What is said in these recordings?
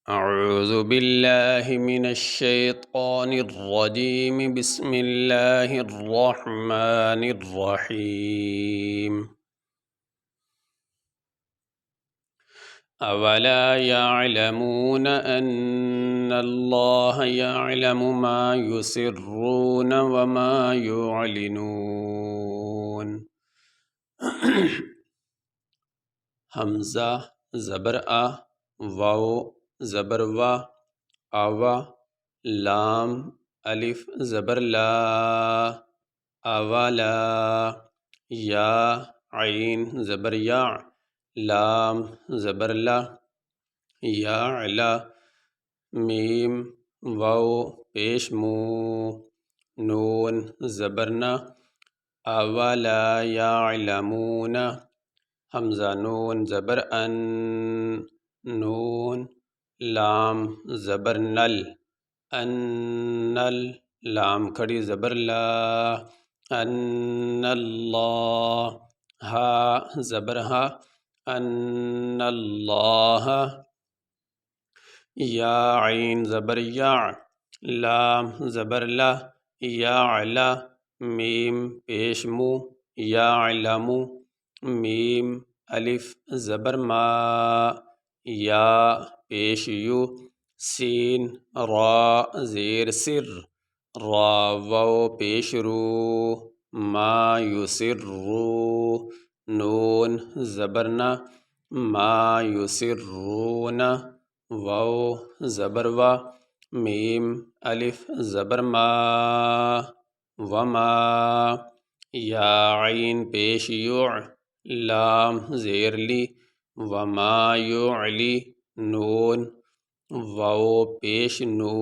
أعوذ بالله من الشيطان الرجيم بسم الله الرحمن الرحيم أولا يعلمون أن الله يعلم ما يسرون وما يعلنون حمزہ زبر آ، واو زبر وا، آوا، لام الف زبر لا، اولا، یا عین زبر یا، لام زبر لا، یا علا، میم واو پیش مو، نون زبر نا، اولا یعلمون، حمزہ نون زبر ان، نون لام زبر نل، انل، لام کھڑی زبر لا، ان اللہ، ہا زبر ہا، ان اللہ، یا عین زبر یا، لام زبر لا، یا علا، میم پیش مو، یا علمو، میم الف زبر ما، یا پیش یو، سین را زیر سر، را واو پیش رو، ما یسرو، نون زبرنا، ما یسرون، واو زبر وا، میم الف زبر ما، وما، یا عین پیش یوع، لام زیر لی، وما یعلی، نون واو پیش نو،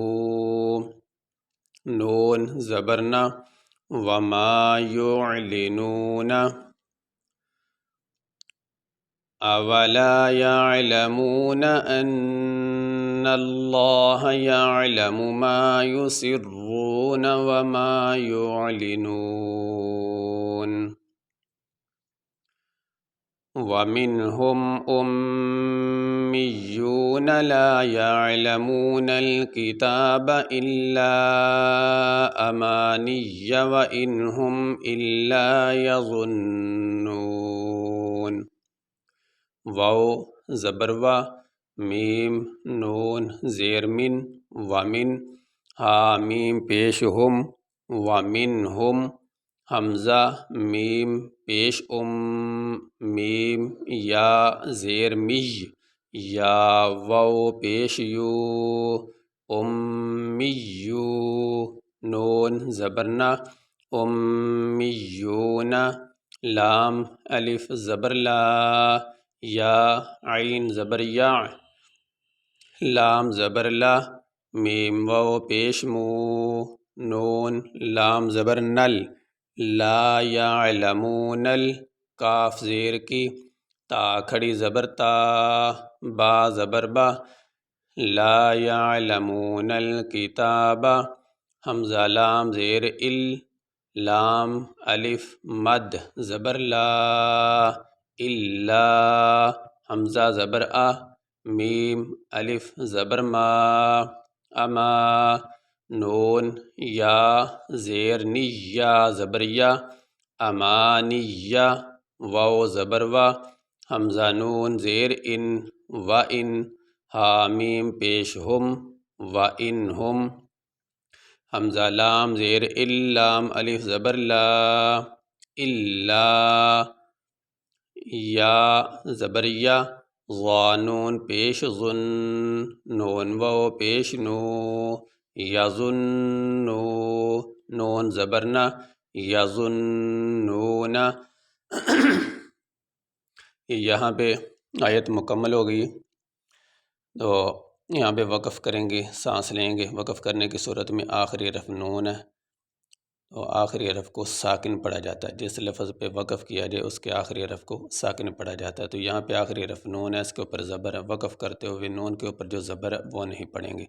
نون زبرنا، وما یعلنون، اولا يعلمون ان اللہ يعلم ما يسرون وما يعلنون ومنهم أميون لا يعلمون الكتاب إلا أماني وإن هم إلا يظنون، واو زبر وا، میم نون زیر من، ومن، ہا میم پیش ہم، ومنہم، حمزہ میم پیش میم یا زیر می، یا واو پیش یو، امیو، نون زبرنا، امیون، لام الف زبر لا، یا عین زبر یا، لام زبر لا، میم واو پیش مو، نون لام زبر نل، لا یعلمون، کاف زیر کی، تا کھڑی زبر تا، با زبر با، لا یعلمون الکتاب، حمزہ لام زیر ال، لام الف مد زبر لا، الا، حمزہ زبر آ، میم الف زبر ما، اما، نون یا زیر نی، یا زبر یا، امانیہ، واو زبر وا، حمزہ نون زیر ان، و ان، ہا میم پیش ہم، و ان ہم، حمزہ لام زیر ال، لام الف زبر لا، الا، یا زبر یا، نون پیش ظن، نون واو پیش نو، یظنو، نون زبرنا، یظنون، یہاں پہ آیت مکمل ہو گئی، تو یہاں پہ وقف کریں گے، سانس لیں گے۔ وقف کرنے کی صورت میں آخری حرف نون ہے، تو آخری حرف کو ساکن پڑھا جاتا ہے، جس لفظ پہ وقف کیا جائے اس کے آخری حرف کو ساکن پڑھا جاتا ہے۔ تو یہاں پہ آخری حرف نون ہے، اس کے اوپر زبر ہے، وقف کرتے ہوئے نون کے اوپر جو زبر ہے وہ نہیں پڑھیں گے۔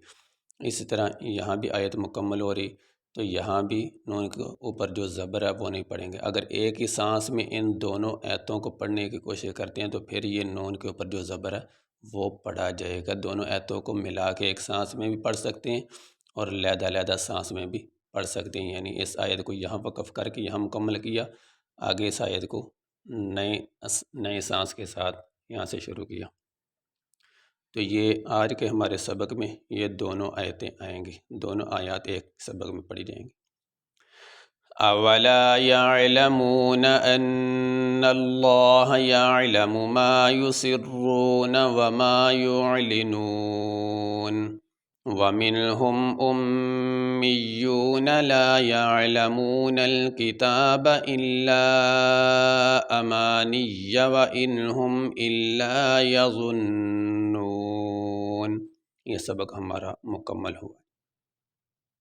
اسی طرح یہاں بھی آیت مکمل ہو رہی، تو یہاں بھی نون کے اوپر جو زبر ہے وہ نہیں پڑھیں گے۔ اگر ایک ہی سانس میں ان دونوں آیتوں کو پڑھنے کی کوشش کرتے ہیں تو پھر یہ نون کے اوپر جو زبر ہے وہ پڑھا جائے گا۔ دونوں آیتوں کو ملا کے ایک سانس میں بھی پڑھ سکتے ہیں اور علیحدہ علیحدہ سانس میں بھی پڑھ سکتے ہیں، یعنی اس آیت کو یہاں وقف کر کے یہاں مکمل کیا، آگے اس آیت کو نئے سانس کے ساتھ یہاں سے شروع کیا۔ تو یہ آج کے ہمارے سبق میں یہ دونوں آیتیں آئیں گی، دونوں آیات ایک سبق میں پڑھی جائیں گی۔ اولا يعلمون ان اللہ يعلم ما يسرون وما يعلنون ومنهم أميون لا يعلمون الكتاب إلا أماني وإن هم إلا يظنون۔ یہ سبق ہمارا مکمل ہوا۔